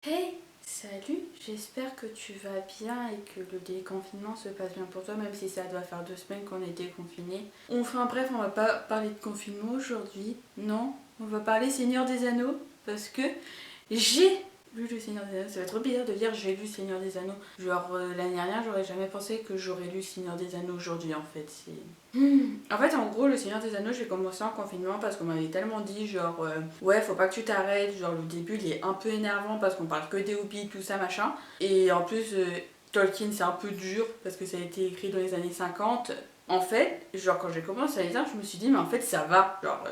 Hey, salut, j'espère que tu vas bien et que le déconfinement se passe bien pour toi, même si ça doit faire 2 semaines qu'on est déconfiné. Enfin bref, on va pas parler de confinement aujourd'hui, non, on va parler Seigneur des Anneaux, parce que j'ai lu le Seigneur des Anneaux. Ça va être trop bizarre de dire j'ai lu Seigneur des Anneaux. Genre l'année dernière, j'aurais jamais pensé que j'aurais lu Seigneur des Anneaux aujourd'hui en fait. En fait, en gros, le Seigneur des Anneaux, j'ai commencé en confinement parce qu'on m'avait tellement dit, genre, ouais, faut pas que tu t'arrêtes. Genre, le début, il est un peu énervant parce qu'on parle que des hobbits, tout ça, machin. Et en plus, Tolkien, c'est un peu dur parce que ça a été écrit dans les années 50. En fait, genre, quand j'ai commencé à lire, je me suis dit, mais en fait, ça va. Genre,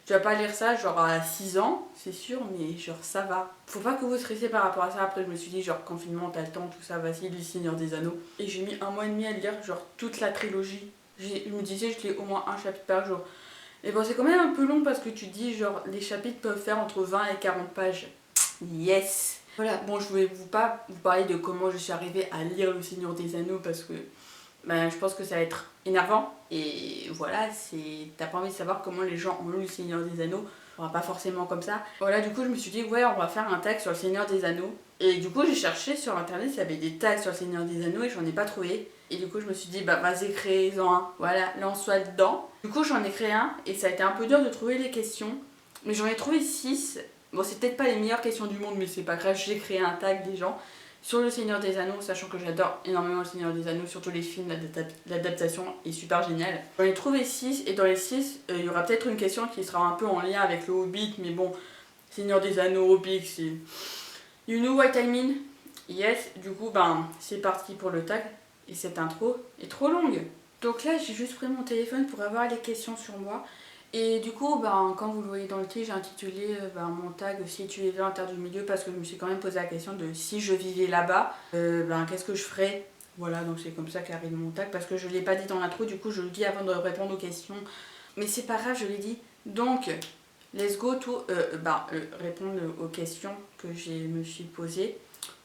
tu vas pas lire ça, genre, à 6 ans, c'est sûr, mais genre, ça va. Faut pas que vous stressez par rapport à ça. Après, je me suis dit, genre, confinement, t'as le temps, tout ça, vas-y, lis le Seigneur des Anneaux. Et j'ai mis 1 mois et demi à lire, genre, toute la trilogie. Je me disais, je lis au moins un chapitre par jour. Et bon, c'est quand même un peu long parce que tu dis, genre, les chapitres peuvent faire entre 20 et 40 pages. Yes! Voilà, bon, je voulais pas vous parler de comment je suis arrivée à lire Le Seigneur des Anneaux parce que ben, je pense que ça va être énervant. Et voilà, t'as pas envie de savoir comment les gens ont lu Le Seigneur des Anneaux. On va pas forcément comme ça. Voilà, du coup, je me suis dit, ouais, on va faire un tag sur Le Seigneur des Anneaux. Et du coup, j'ai cherché sur internet s'il y avait des tags sur Le Seigneur des Anneaux et j'en ai pas trouvé. Et du coup, je me suis dit, bah vas-y, crée-en un. Voilà, lance-toi dedans. Du coup, j'en ai créé un et ça a été un peu dur de trouver les questions. Mais j'en ai trouvé 6. Bon, c'est peut-être pas les meilleures questions du monde, mais c'est pas grave, j'ai créé un tag des gens sur le Seigneur des Anneaux, sachant que j'adore énormément le Seigneur des Anneaux, surtout les films, l'adaptation est super géniale. J'en ai trouvé 6 et dans les 6, il y aura peut-être une question qui sera un peu en lien avec le Hobbit, mais bon, Seigneur des Anneaux, Hobbit, c'est... You know what I mean? Yes, du coup, ben, c'est parti pour le tag. Et cette intro est trop longue. Donc là, j'ai juste pris mon téléphone pour avoir les questions sur moi. Et du coup, ben, comme vous le voyez dans le titre, j'ai intitulé mon tag Si tu vivais en terre du milieu parce que je me suis quand même posé la question de si je vivais là-bas, qu'est-ce que je ferais. Voilà, donc c'est comme ça qu'arrive mon tag parce que je ne l'ai pas dit dans l'intro, du coup je le dis avant de répondre aux questions. Mais c'est pas grave, je l'ai dit. Donc, let's go to répondre aux questions que je me suis posées.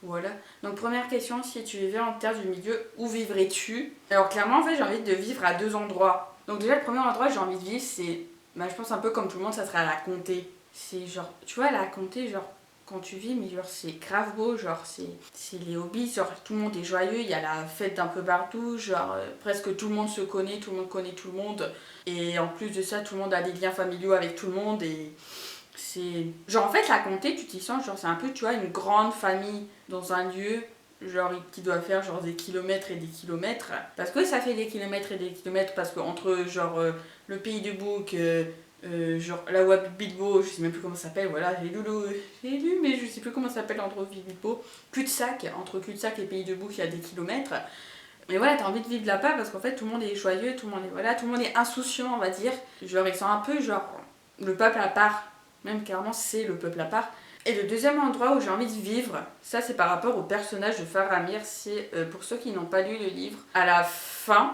Voilà. Donc première question, si tu vivais en terre du milieu, où vivrais-tu? Alors clairement, en fait, j'ai envie de vivre à 2 endroits. Donc déjà, le premier endroit que j'ai envie de vivre, c'est, je pense un peu comme tout le monde, ça serait à la comté. C'est genre, tu vois, à la comté, genre, quand tu vis, mais genre, c'est grave beau, genre, c'est les hobbies, genre, tout le monde est joyeux, il y a la fête un peu partout, genre, presque tout le monde se connaît, tout le monde connaît tout le monde. Et en plus de ça, tout le monde a des liens familiaux avec tout le monde et c'est... Genre en fait la comté tu t'y sens, genre c'est un peu tu vois une grande famille dans un lieu genre qui doit faire genre des kilomètres et des kilomètres parce que ça fait des kilomètres et des kilomètres parce que entre genre le pays de Bouc genre la Wab Bilbo, je sais même plus comment ça s'appelle, voilà, j'ai lu mais je sais plus comment ça s'appelle entre Bilbo, cul-de-sac, entre cul-de-sac et pays de Bouc il y a des kilomètres. Mais voilà, t'as envie de vivre là-bas parce qu'en fait tout le monde est joyeux, tout le monde est voilà, tout le monde est insouciant on va dire. Genre ils sont un peu genre le peuple à part, même carrément c'est le peuple à part. Et le deuxième endroit où j'ai envie de vivre, ça c'est par rapport au personnage de Faramir, c'est pour ceux qui n'ont pas lu le livre, à la fin,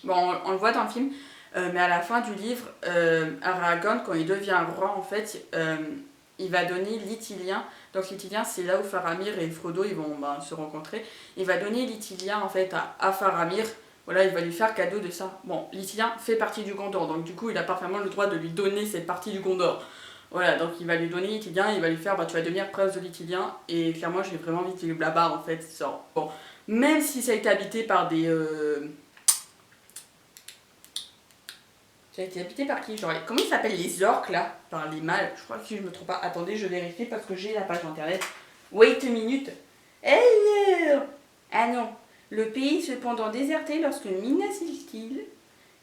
bon on le voit dans le film, mais à la fin du livre, Aragorn quand il devient roi en fait, il va donner l'Ithilien. Donc l'Ithilien c'est là où Faramir et Frodo ils vont se rencontrer. Il va donner l'Ithilien en fait à Faramir. Voilà, il va lui faire cadeau de ça. Bon, l'Ithilien fait partie du Gondor, donc du coup il a parfaitement le droit de lui donner cette partie du Gondor. Voilà, donc il va lui donner l'Ithilien, il va lui faire tu vas devenir prince de l'Ithilien. Et clairement j'ai vraiment envie de vivre là-bas en fait. Bon, même si ça a été habité par des... Ça a été habité par qui? Genre, comment ils s'appellent les orques là? Par les mâles, je crois que si je me trompe pas. Attendez, je vérifie parce que j'ai la page internet. Wait a minute. Hey there. Ah non. Le pays cependant déserté lorsque Minas Ithil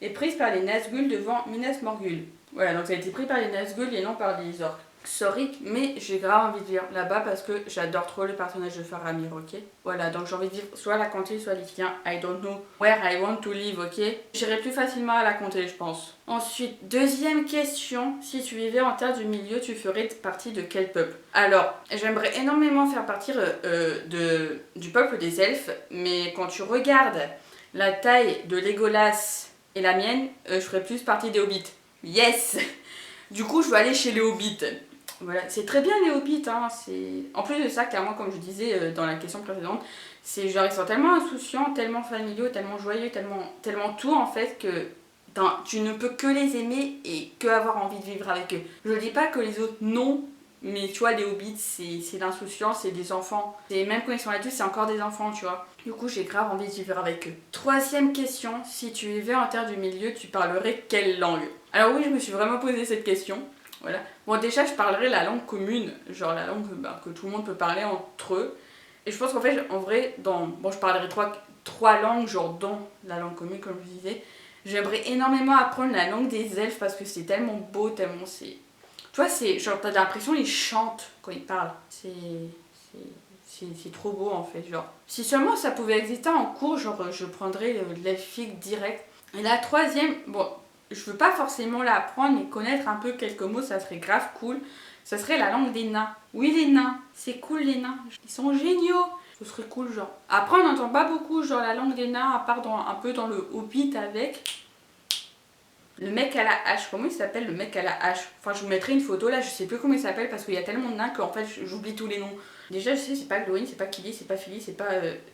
est prise par les Nazgûl devant Minas Morgul. Voilà, donc ça a été pris par les Nazgûl et non par les orques. Sorry, mais j'ai grave envie de vivre là-bas parce que j'adore trop le personnage de Faramir, ok? Voilà, donc j'ai envie de vivre soit à la comté, soit à l'Ithilien. I don't know where I want to live, ok? J'irai plus facilement à la comté, je pense. Ensuite, deuxième question. Si tu vivais en terre du milieu, tu ferais partie de quel peuple? Alors, j'aimerais énormément faire partie du peuple des elfes, mais quand tu regardes la taille de Legolas et la mienne, je ferais plus partie des hobbits. Yes! Du coup, je veux aller chez les hobbits. Voilà, c'est très bien les hobbits, hein. En plus de ça, clairement, comme je disais dans la question précédente, c'est genre ils sont tellement insouciants, tellement familiaux, tellement joyeux, tellement tout en fait que tu ne peux que les aimer et que avoir envie de vivre avec eux. Je dis pas que les autres non, Mais tu vois, les hobbits, c'est l'insouciance, c'est des enfants. Et même quand ils sont adultes, c'est encore des enfants, tu vois. Du coup, j'ai grave envie de vivre avec eux. Troisième question, si tu vivais en terre du milieu, tu parlerais quelle langue? Alors oui, je me suis vraiment posé cette question. Voilà. Bon, déjà, je parlerais la langue commune, genre la langue que tout le monde peut parler entre eux. Et je pense qu'en fait, en vrai, bon, je parlerai trois langues, genre dans la langue commune, comme je disais. J'aimerais énormément apprendre la langue des elfes parce que c'est tellement beau, tellement c'est... Tu vois, c'est genre, t'as l'impression qu'ils chantent quand ils parlent. C'est trop beau en fait, genre. Si seulement ça pouvait exister en cours, genre, je prendrais l'elfique direct. Et la troisième, bon, je veux pas forcément l'apprendre, mais connaître un peu quelques mots, ça serait grave cool. Ça serait la langue des nains. Oui, les nains, c'est cool les nains. Ils sont géniaux. Ce serait cool, genre. Après, on n'entend pas beaucoup, genre, la langue des nains, à part un peu dans le Hobbit avec. Le mec à la hache, comment il s'appelle le mec à la hache? Enfin, je vous mettrai une photo là, je sais plus comment il s'appelle parce qu'il y a tellement de nains qu'en fait j'oublie tous les noms. Déjà, je sais, c'est pas Glowin, c'est pas Kili, c'est pas Philly, c'est pas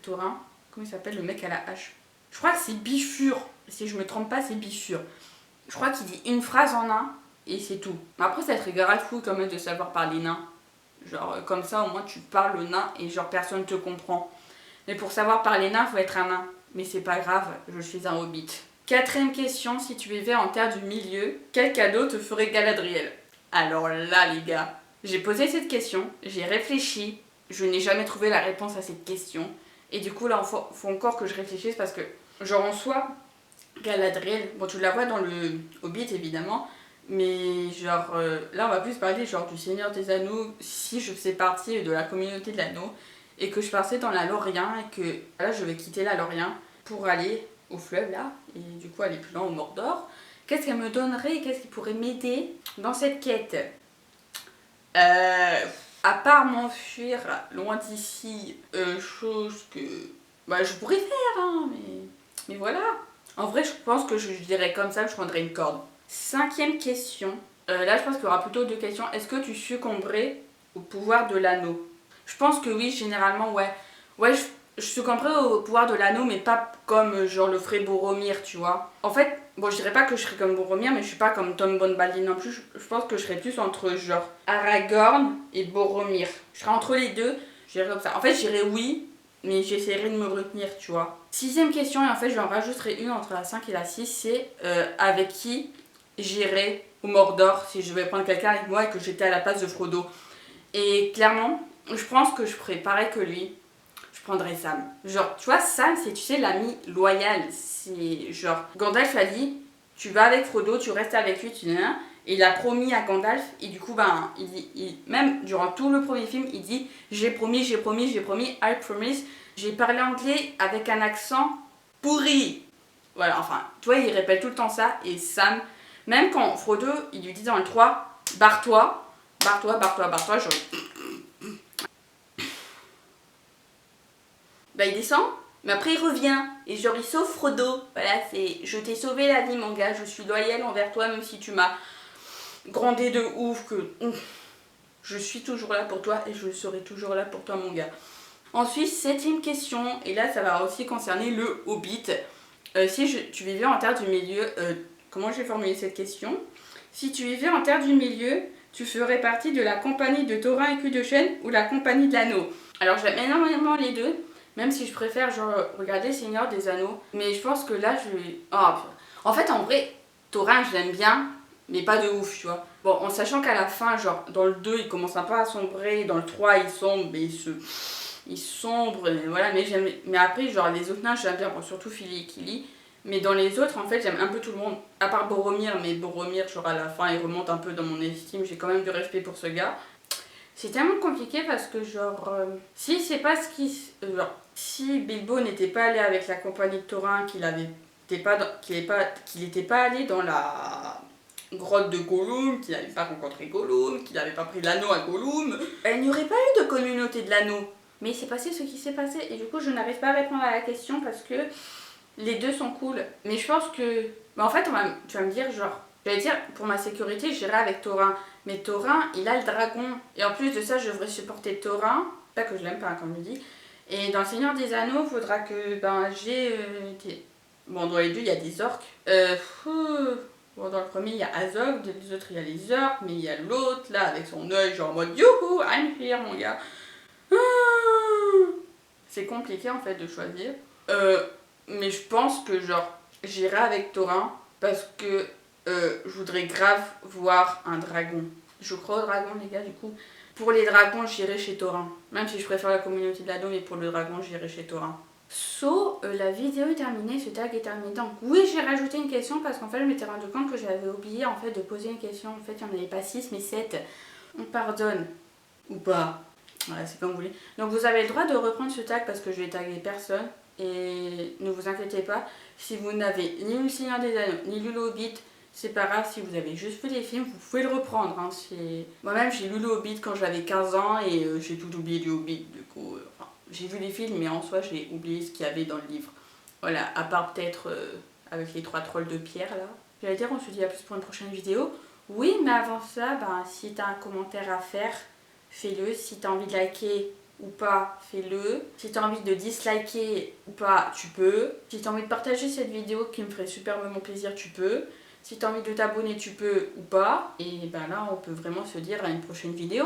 Thorin. Comment il s'appelle le mec à la hache? Je crois que c'est Bifur. Si je me trompe pas, c'est Bifur. Je crois qu'il dit une phrase en nain et c'est tout. Après, ça serait grave fou quand même de savoir parler nain. Genre, comme ça, au moins tu parles le nain et genre personne te comprend. Mais pour savoir parler nain, faut être un nain. Mais c'est pas grave, je suis un hobbit. Quatrième question, si tu vivais en terre du milieu, quel cadeau te ferait Galadriel? Alors là, les gars, j'ai posé cette question, j'ai réfléchi, je n'ai jamais trouvé la réponse à cette question. Et du coup, là, il faut encore que je réfléchisse parce que, genre, en soi, Galadriel, bon, tu la vois dans le Hobbit, évidemment, mais genre, là, on va plus parler genre du Seigneur des Anneaux, si je faisais partie de la communauté de l'anneau, et que je partais dans la Lorien, et que, là, je vais quitter la Lorien pour aller au fleuve là, et du coup aller plus loin au Mordor. Qu'est-ce qu'elle me donnerait et qu'est-ce qui pourrait m'aider dans cette quête? À part m'enfuir loin d'ici, chose que bah, je pourrais faire, hein, mais voilà. En vrai, je pense que je dirais comme ça que je prendrais une corde. Cinquième question. Là, je pense qu'il y aura plutôt deux questions. Est-ce que tu succomberais au pouvoir de l'anneau? Je pense que oui, généralement, ouais. Ouais, je succomberais au pouvoir de l'anneau, mais pas comme genre le ferait Boromir, tu vois. En fait, bon, je dirais pas que je serais comme Boromir, mais je suis pas comme Tom Bombadil non plus. Je pense que je serais plus entre genre Aragorn et Boromir. Je serais entre les deux, je dirais comme ça. En fait, je dirais oui, mais j'essaierai de me retenir, tu vois. Sixième question, et en fait, je en rajouterai une entre la 5 et la 6, c'est avec qui j'irai au Mordor si je vais prendre quelqu'un avec moi et que j'étais à la place de Frodo. Et clairement, je pense que je ferais pareil que lui. Je prendrais Sam. Genre, tu vois, Sam, c'est, tu sais, l'ami loyal. C'est genre, Gandalf a dit, tu vas avec Frodo, tu restes avec lui, tu n'as. Et il a promis à Gandalf, et du coup, ben, même durant tout le premier film, il dit, j'ai promis, j'ai promis, j'ai promis, I promise. J'ai parlé anglais avec un accent pourri. Voilà, enfin, tu vois, il répète tout le temps ça, et Sam, même quand Frodo, il lui dit dans le 3, barre-toi, barre-toi, barre-toi, barre-toi, genre... Bah il descend, mais après il revient. Et genre il sauve Frodo. Voilà, c'est je t'ai sauvé la vie mon gars, je suis loyale envers toi même si tu m'as grondé de ouf que je suis toujours là pour toi et je serai toujours là pour toi mon gars. Ensuite, septième question, et là ça va aussi concerner le Hobbit. Si tu vivais en terre du milieu, comment j'ai formulé cette question? Si tu vivais en terre du milieu, tu ferais partie de la compagnie de Thorin et Cul de Chêne ou la compagnie de l'anneau? Alors j'aime énormément les deux. Même si je préfère genre regarder Seigneur des Anneaux. Mais je pense que là je vais... Oh, en fait en vrai, Thorin je l'aime bien, mais pas de ouf, tu vois. Bon, en sachant qu'à la fin, genre dans le 2 il commence un peu à sombrer, dans le 3 il sombre, mais il sombre, mais voilà, mais après genre les autres nains j'aime bien, bon, surtout Fili et Kili. Mais dans les autres en fait j'aime un peu tout le monde, à part Boromir, mais Boromir genre à la fin il remonte un peu dans mon estime, j'ai quand même du respect pour ce gars. C'est tellement compliqué parce que genre si c'est pas ce qui genre si Bilbo n'était pas allé avec la compagnie de Thorin, qu'il n'était pas allé dans la grotte de Gollum, qu'il n'avait pas rencontré Gollum, qu'il n'avait pas pris l'anneau à Gollum, il n'y aurait pas eu de communauté de l'anneau. Mais il s'est passé ce qui s'est passé et du coup je n'arrive pas à répondre à la question parce que les deux sont cool. Mais je pense que en fait tu vas me dire genre j'allais dire pour ma sécurité j'irai avec Thorin. Mais Thorin il a le dragon et en plus de ça je devrais supporter Thorin. Pas que je l'aime pas comme je dis. Et dans le Seigneur des Anneaux, il faudra que j'ai... Bon, dans les deux, il y a des orques. Bon, dans le premier, il y a Azog, dans les autres, il y a les orques, mais il y a l'autre, là, avec son œil, genre en mode youhou, I'm here, mon gars. C'est compliqué, en fait, de choisir. Mais je pense que, genre, j'irai avec Thorin, parce que je voudrais grave voir un dragon. Je crois au dragon, les gars, du coup. Pour les dragons, j'irai chez Thorin. Même si je préfère la communauté de l'ado, mais pour le dragon, j'irai chez Thorin. La vidéo est terminée, ce tag est terminé. Donc oui, j'ai rajouté une question parce qu'en fait, je m'étais rendu compte que j'avais oublié en fait de poser une question. En fait, il n'y en avait pas 6 mais 7. On pardonne ou pas. Voilà, c'est comme vous voulez. Donc vous avez le droit de reprendre ce tag parce que je vais taguer personne. Et ne vous inquiétez pas, si vous n'avez ni lu Le Seigneur des Anneaux, ni lu Le Hobbit, c'est pas grave, si vous avez juste vu les films, vous pouvez le reprendre. Hein. Moi-même, j'ai lu Le Hobbit quand j'avais 15 ans et j'ai tout oublié du Hobbit. Du coup, j'ai vu les films, mais en soi, j'ai oublié ce qu'il y avait dans le livre. Voilà, à part peut-être avec les 3 trolls de pierre, là. J'allais dire, on se dit à plus pour une prochaine vidéo. Oui, mais avant ça, si t'as un commentaire à faire, fais-le. Si t'as envie de liker ou pas, fais-le. Si t'as envie de disliker ou pas, tu peux. Si t'as envie de partager cette vidéo qui me ferait superbement plaisir, tu peux. Si t'as envie de t'abonner, tu peux ou pas. Et là, on peut vraiment se dire à une prochaine vidéo.